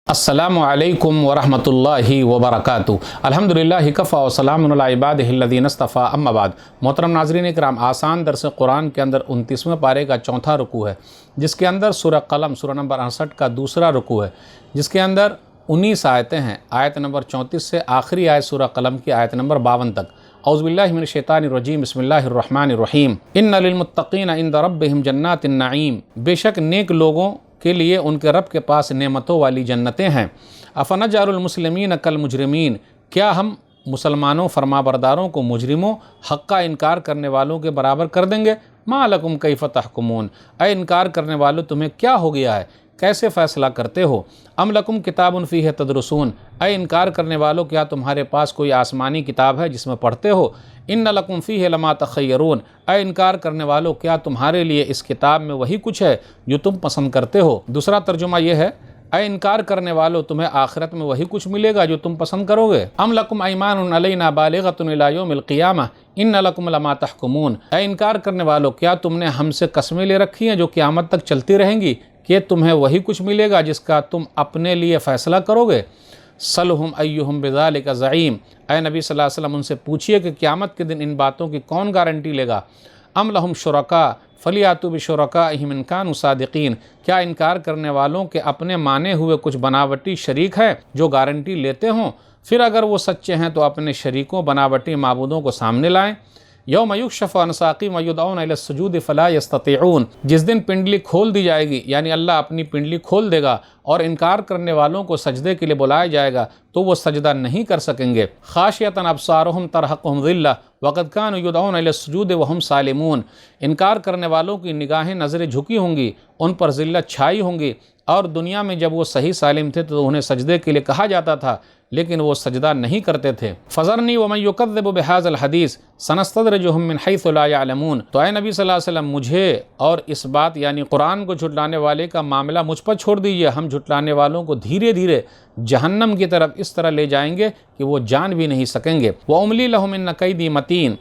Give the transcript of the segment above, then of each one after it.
अस्सलामु अलैकुम वरहमतुल्लाहि वबरकातुहू। अल्हम्दुलिल्लाहि कफ़ा व सलामुन अला इबादिहिल्लज़ीना इस्तफ़ा अम्मा बाद। मोहतरम नाज़रीन इकराम, आसान दर्स कुरान के अंदर 29वें पारे का चौथा रुकू है, जिसके अंदर सूरह कलम सूरह नंबर 68 का दूसरा रुकू है, जिसके अंदर 19 आयतें हैं। आयत नंबर 34 से आखिरी आयत सूरह कलम की आयत नंबर 52 तक। औज़ुबिल्लाहि मिनश्शैतानिर्रजीम, बिस्मिल्लाहिर्रहमानिर्रहीम। इन्ना लिलमुत्तक़ीना इंद रब्बिहिम जन्नातिन नईम। बेशक नेक लोगों के लिए उनके रब के पास नेमतों वाली जन्नतें हैं। अफ़नजअलुल मुस्लिमीन कल मुजरिमीन। क्या हम मुसलमानों फरमाबरदारों को मुजरिमों हक़ का इनकार करने वालों के बराबर कर देंगे? मा लकुम कैफ़ तहकुमून। ऐ इनकार करने वालों, तुम्हें क्या हो गया है, कैसे फ़ैसला करते हो? अम लकुम किताबुन फ़ीह तदरुसून। ऐ इनकार करने वालों, क्या तुम्हारे पास कोई आसमानी किताब है जिसमें पढ़ते हो? इन्न लकुम फ़ीह लमा तख़य्यरून। ऐ इनकार करने वालों, क्या तुम्हारे लिए इस किताब में वही कुछ है जो तुम पसंद करते हो? दूसरा तर्जुमा यह है, ऐ इनकार करने वालों, तुम्हें आखिरत में वही कुछ मिलेगा जो तुम पसंद करोगे। अम लकुम ऐमानुन अलैना बालिग़तुन इला यौमिल क़ियामह इन्न लकुम लमा तहकुमून। ऐ इनकार करने वालों, क्या तुमने हमसे कस्में ले रखी हैं जो क़यामत तक चलती रहेंगी कि तुम्हें वही कुछ मिलेगा जिसका तुम अपने लिए फ़ैसला करोगे? सलहुम अय्युहुम बिज़ालिका ज़ईम। ऐ नबी सल्लल्लाहु अलैहि वसल्लम, उनसे पूछिए कि क़यामत के दिन इन बातों की कौन गारंटी लेगा? अम लहुम शुरका फलियातु बिशुरकाइहिम इन कानू सादिकीन। क्या इनकार करने वालों के अपने माने हुए कुछ बनावटी शरीक हैं जो गारंटी लेते हों? फिर अगर वो सच्चे हैं तो अपने शरीकों बनावटी माबूदों को सामने लाएं। यौम युक्शफ़ु अन साक़िम व युदऔन इला सुजूद फ़ला यस्ततिऊन। जिस दिन पिंडली खोल दी जाएगी, यानी अल्लाह अपनी पिंडली खोल देगा और इनकार करने वालों को सजदे के लिए बुलाया जाएगा तो वो सजदा नहीं कर सकेंगे। ख़ाशियतन अबसारुहुम तरहक़ुहुम ज़िल्ला वक़द कानू युदऔन इला सुजूद व हुम सालिमून। इनकार करने वालों की निगाहें नज़रें झुकी होंगी, उन पर ज़िल्लत छाई होंगी, और दुनिया में जब वो सही सालिम थे तो उन्हें सजदे के लिए कहा जाता था, लेकिन वो सजदा नहीं करते थे। फ़ज़रनी व मन युकज़्ज़िबु बिहाज़िल हदीस सनस्तद्रिजुहुम मिन हैसु ला यअलमून। तो ऐ नबी सल्लल्लाहु अलैहि वसल्लम, मुझे और इस बात यानी कुरान को झुटलाने वाले का मामला मुझ पर छोड़ दीजिए। हम झुटलाने वालों को धीरे धीरे जहन्नम की तरफ इस तरह ले जाएंगे कि वो जान भी नहीं सकेंगे। व उमली लहुम इन्न कैदी मतीन।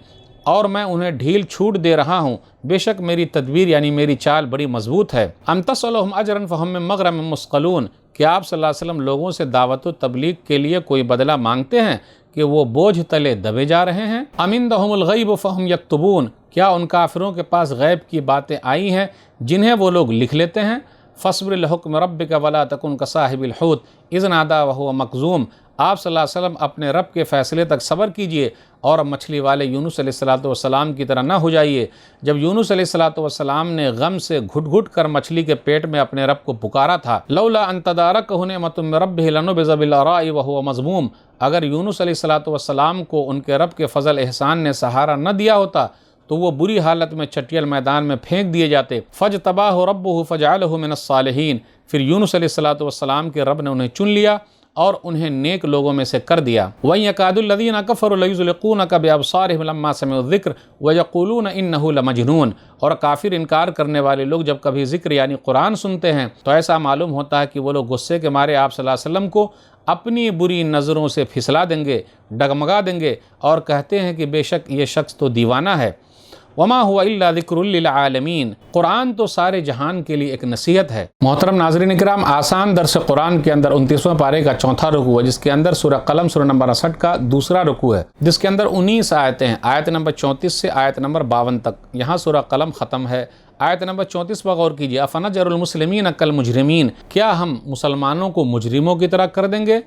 और मैं उन्हें ढील छूट दे रहा हूँ, बेशक मेरी तदबीर यानी मेरी चाल बड़ी मजबूत है। अम तसअलुहुम अजरन फ़हुम मिन मग़रमिन मुस्क़लून। क्या आप सल्लल्लाहु अलैहि वसल्लम लोगों से दावत व तबलीग के लिए कोई बदला मांगते हैं कि वो बोझ तले दबे जा रहे हैं? अम इंदहुमुल ग़ैब फ़हुम यक्तुबून। क्या उन काफिरों के पास गैब की बातें आई हैं जिन्हें वो लोग लिख लेते हैं? फ़स्बिर लिहुक्म रब्बिका वला तकुन कसाहिबिल हूत इज़ नादा व हुवा मकज़ूम। आप सल्लल्लाहु अलैहि वसल्लम अपने रब के फ़ैसले तक सब्र कीजिए और मछली वाले यूनुस अलैहिस्सलातु वस्सलाम की तरह ना हो जाइए। जब यूनुस अलैहिस्सलातु वस्सलाम ने गम से घुट घुट कर मछली के पेट में अपने रब को पुकारा था, लौला अन तदारकहु निअमतुम मिन रब्बिहि लनुबिज़ बिल अराइ व हुवा मज़मूम। अगर यूनुस अलैहिस्सलातु वस्सलाम को उनके रब के फ़ज़ल एहसान ने सहारा न दिया होता तो वो बुरी हालत में चटियल मैदान में फेंक दिए जाते। फ़जतबाहु रब्बुहु फ़जअलहु मिनस सालिहीन। फिर यूनुस अलैहिस्सलातु वस्सलाम के रब ने उन्हें चुन लिया और उन्हें नेक लोगों में से कर दिया। वहीं यकादुल्लज़ीना कफ़रू लयुज़लिक़ूनका बिअबसारिहिम लम्मा समिअु ज़िक्र व यक़ूलून इन्नहु लमजनून। और काफिर इनकार करने वाले लोग जब कभी ज़िक्र यानी कुरान सुनते हैं तो ऐसा मालूम होता है कि वो लोग गुस्से के मारे आप सल्लल्लाहु अलैहि वसल्लम को अपनी बुरी नज़रों से फिसला देंगे, डगमगा देंगे और कहते हैं कि बेशक ये शख्स तो दीवाना है। वमा हुआ इल्ला ज़िक्रुल लिल आलमीन। कुरान तो सारे जहान के लिए एक नसीहत है। मोहतरम नाज़रीन इकराम, आसान दर्स कुरान के अंदर 29वें पारे का चौथा रुकू है, जिसके अंदर सूरह कलम सूरह नंबर 68 का दूसरा रुकू है, जिसके अंदर 19 आयतें हैं। आयत नंबर 34 से आयत नंबर 52 तक। यहाँ सूरह कलम ख़त्म है। आयत नंबर 34 पर गौर कीजिए। अफ़नजअलुल मुस्लिमीन कल मुजरिमीन। क्या हम मुसलमानों को मुजरिमों की तरह कर देंगे?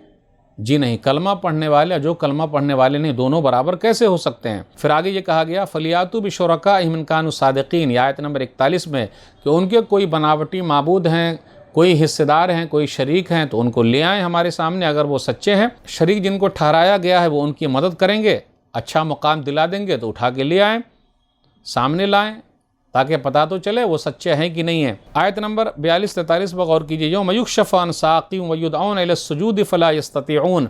जी नहीं, कलमा पढ़ने वाले जो कलमा पढ़ने वाले नहीं, दोनों बराबर कैसे हो सकते हैं? फिर आगे ये कहा गया, फलियातु बिशुरकाइहिम इन कानू सादिकीन। आयत नंबर 41 में कि उनके कोई बनावटी माबूद हैं, कोई हिस्सेदार हैं, कोई शरीक हैं तो उनको ले आएँ हमारे सामने अगर वो सच्चे हैं। शरीक जिनको ठहराया गया है वो उनकी मदद करेंगे, अच्छा मुकाम दिला देंगे तो उठा के ले आएँ, सामने लाएँ ताकि पता तो चले वो सच्चे हैं कि नहीं है। आयत नंबर 42-43 पर गौर कीजिए। यौम युक्शफ़ु अन साक़िम व युदऔन इला सुजूद फ़ला यस्ततिऊन।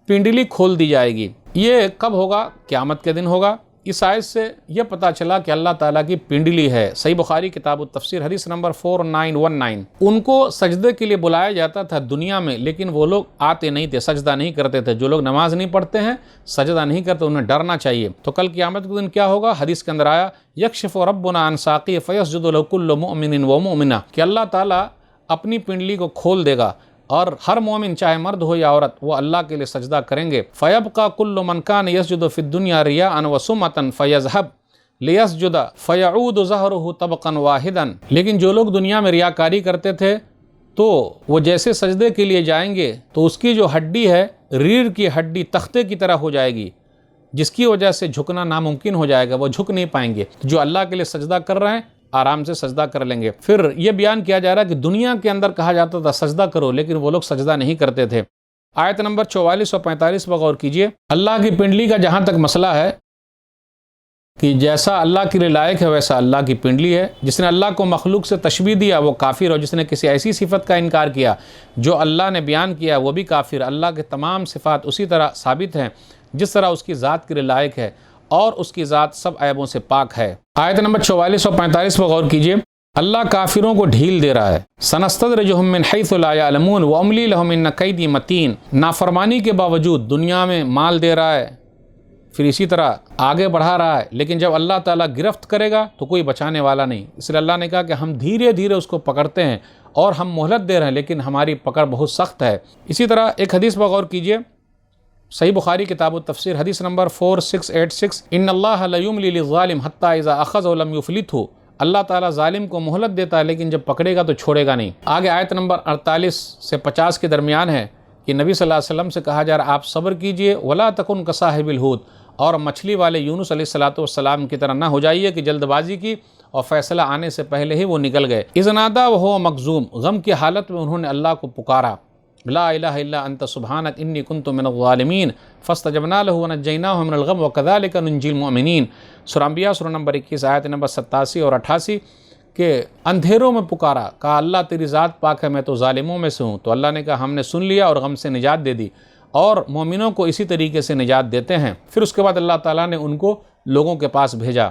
पिंडली खोल दी जाएगी। ये कब होगा? क़यामत के दिन होगा। इस आयत से यह पता चला कि अल्लाह ताला की पिंडली है। सही बुखारी किताब तफसीर हदीस नंबर 4919। उनको सजदे के लिए बुलाया जाता था दुनिया में, लेकिन वो लोग आते नहीं थे, सजदा नहीं करते थे। जो लोग नमाज नहीं पढ़ते हैं, सजदा नहीं करते, उन्हें डरना चाहिए। तो कल क़यामत के दिन क्या होगा? हदीस के अंदर आया, यक्शिफ़ु रब्बुना अन साक़ी फ़यस्जुदु लहु कुल्लु मुअमिनिन व मुअमिना, कि अल्लाह ताला अपनी पिंडली को खोल देगा اور ہر مومن چاہے مرد ہو یا عورت وہ اللہ کے لیے سجدہ کریں گے. فیبقى كل من كان يسجد في الدنيا رياء وسمعة فيذهب لیسجد فیعود ظہرہ طبقا واحدا. لیکن جو لوگ دنیا میں ریاکاری کرتے تھے تو وہ جیسے سجدے کے لیے جائیں گے تو اس کی جو ہڈی ہے ریڑھ کی ہڈی تختے کی طرح ہو جائے گی، جس کی وجہ سے جھکنا ناممکن ہو جائے گا، وہ جھک نہیں پائیں گے. جو اللہ کے لیے سجدہ کر رہے ہیں آرام سے سجدہ کر لیں گے. پھر یہ بیان کیا جا رہا ہے کہ دنیا کے اندر کہا جاتا تھا سجدہ کرو، لیکن وہ لوگ سجدہ نہیں کرتے تھے. آیت نمبر 44 اور 45 پر غور کیجئے. اللہ کی پنڈلی کا جہاں تک مسئلہ ہے کہ جیسا اللہ کے لیے لائق ہے ویسا اللہ کی پنڈلی ہے. جس نے اللہ کو مخلوق سے تشبیہ دیا وہ کافر، اور جس نے کسی ایسی صفت کا انکار کیا جو اللہ نے بیان کیا وہ بھی کافر. اللہ کے تمام صفات اسی طرح ثابت ہیں جس طرح اس کی ذات کے لیے لائق ہے، اور اس کی ذات سب عیبوں سے پاک ہے. آیت نمبر 44 اور 45 پر غور کیجئے. اللہ کافروں کو ڈھیل دے رہا ہے. سنستدرجہم من حیث لا یعلمون واملی لہم ان کیدی متین. نافرمانی کے باوجود دنیا میں مال دے رہا ہے، پھر اسی طرح آگے بڑھا رہا ہے، لیکن جب اللہ تعالیٰ گرفت کرے گا تو کوئی بچانے والا نہیں. اس لیے اللہ نے کہا کہ ہم دھیرے دھیرے اس کو پکڑتے ہیں اور ہم مہلت دے رہے ہیں، لیکن ہماری پکڑ بہت سخت ہے. اسی طرح ایک حدیث پر غور کیجئے. صحیح بخاری کتاب التفسیر حدیث نمبر 4686. ان اللہ لیملی للظالم حتی اذا اخذہ لم یفلتہ. اللہ تعالیٰ ظالم کو مہلت دیتا ہے لیکن جب پکڑے گا تو چھوڑے گا نہیں. آگے آیت نمبر 48 سے 50 کے درمیان ہے کہ نبی صلی اللہ علیہ وسلم سے کہا جا رہا آپ صبر کیجئے. ولا تکن کصاحب الحوت. اور مچھلی والے یونس علیہ السلام کی طرح نہ ہو جائیے کہ جلد بازی کی اور فیصلہ آنے سے پہلے ہی وہ نکل گئے. اذ نادی وہو مکظوم. غم کی حالت میں انہوں نے اللہ کو پکارا. لا الہ الا انت سبحانک انی کنت من الظالمین فاستجبنا لہ ونجیناہ من الغم وکذالک ننجی المؤمنین. سورہ انبیاء سورہ نمبر 21 آیت نمبر 87 اور 88 کہ اندھیروں میں پکارا، کہا اللہ تیری ذات پاک ہے میں تو ظالموں میں سے ہوں. تو اللہ نے کہا ہم نے سن لیا اور غم سے نجات دے دی، اور مومنوں کو اسی طریقے سے نجات دیتے ہیں. پھر اس کے بعد اللہ تعالیٰ نے ان کو لوگوں کے پاس بھیجا،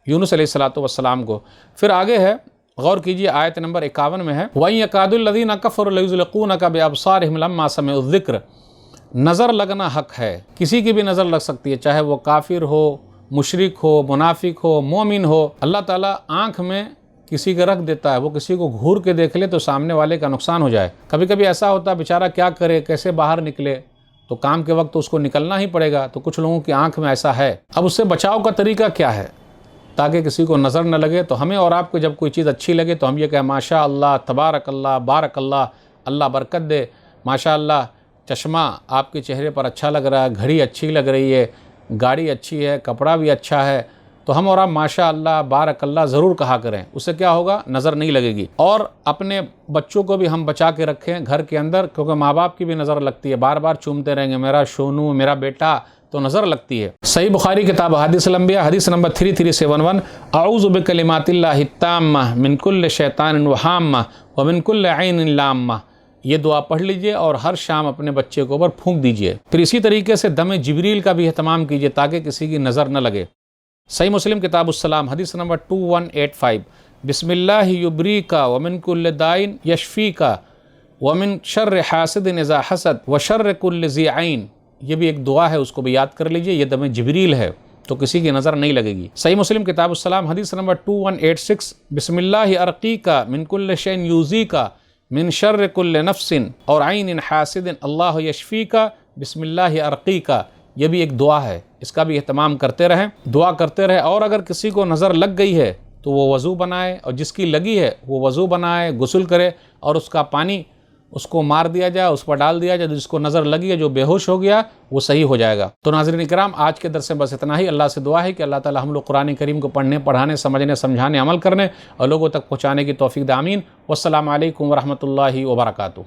یونس علیہ السلام کو. پھر آگے ہے، غور کیجئے آیت نمبر 51 میں ہے وَإِن يَكَادُ الَّذِينَ كَفَرُوا لَيُزْلِقُونَكَ بِأَبْصَارِهِمْ لَمَّا سَمِعُوا الذِّكْرَ. نظر لگنا حق ہے، کسی کی بھی نظر لگ سکتی ہے، چاہے وہ کافر ہو، مشرک ہو، منافق ہو، مومن ہو. اللہ تعالیٰ آنکھ میں کسی کا رکھ دیتا ہے، وہ کسی کو گھور کے دیکھ لے تو سامنے والے کا نقصان ہو جائے. کبھی کبھی ایسا ہوتا ہے بیچارہ کیا کرے، کیسے باہر نکلے، تو کام کے وقت تو اس کو نکلنا ہی پڑے گا. تو کچھ لوگوں کی آنکھ میں ایسا ہے. اب اس سے بچاؤ کا طریقہ کیا ہے تاکہ کسی کو نظر نہ لگے؟ تو ہمیں اور آپ کو جب کوئی چیز اچھی لگے تو ہم یہ کہیں ماشاء اللہ، تبارک اللہ، بارک اللہ، اللہ برکت دے، ماشاء اللہ چشمہ آپ کے چہرے پر اچھا لگ رہا ہے، گھڑی اچھی لگ رہی ہے، گاڑی اچھی ہے، کپڑا بھی اچھا ہے. تو ہم اور آپ ماشاء اللہ، بارک اللہ ضرور کہا کریں. اس سے کیا ہوگا؟ نظر نہیں لگے گی. اور اپنے بچوں کو بھی ہم بچا کے رکھیں گھر کے اندر، کیونکہ ماں باپ کی بھی نظر لگتی ہے. بار بار چومتے رہیں گے میرا شونو، میرا بیٹا، تو نظر لگتی ہے. صحیح بخاری کتاب احادیث الانبیاء حدیث نمبر 3371. اعوذ بکلمات اللہ التامہ من کل شیطان وہامہ ومن کل عین لامہ. یہ دعا پڑھ لیجئے اور ہر شام اپنے بچے کے اوپر پھونک دیجئے. پھر اسی طریقے سے دم جبریل کا بھی اہتمام کیجئے تاکہ کسی کی نظر نہ لگے. صحیح مسلم کتاب السلام حدیث نمبر 2185. بسم اللہ یبریکا ومن کل دائن یشفیکا ومن شر حاسد اذا حسد وشر کل ذی عین. یہ بھی ایک دعا ہے، اس کو بھی یاد کر لیجئے. یہ دم جبریل ہے تو کسی کی نظر نہیں لگے گی. صحیح مسلم کتاب السلام حدیث نمبر 2186. بسم اللہ ارقیکا من کل شین یوزیکا من شر کل نفس اور عین حاسد اللہ یشفیکا بسم اللہ ارقیکا. یہ بھی ایک دعا ہے، اس کا بھی اہتمام کرتے رہیں، دعا کرتے رہیں. اور اگر کسی کو نظر لگ گئی ہے تو وہ وضو بنائے، اور جس کی لگی ہے وہ وضو بنائے، غسل کرے، اور اس کا پانی اس کو مار دیا جائے، اس پر ڈال دیا جائے. جس کو نظر لگی ہے، جو بے ہوش ہو گیا، وہ صحیح ہو جائے گا. تو ناظرین کرام، آج کے درس میں بس اتنا ہی. اللہ سے دعا ہے کہ اللہ تعالی ہم لوگ قرآن کریم کو پڑھنے، پڑھانے، سمجھنے، سمجھانے، عمل کرنے اور لوگوں تک پہنچانے کی توفیق دے. آمین. والسلام علیکم ورحمۃ اللہ وبرکاتہ.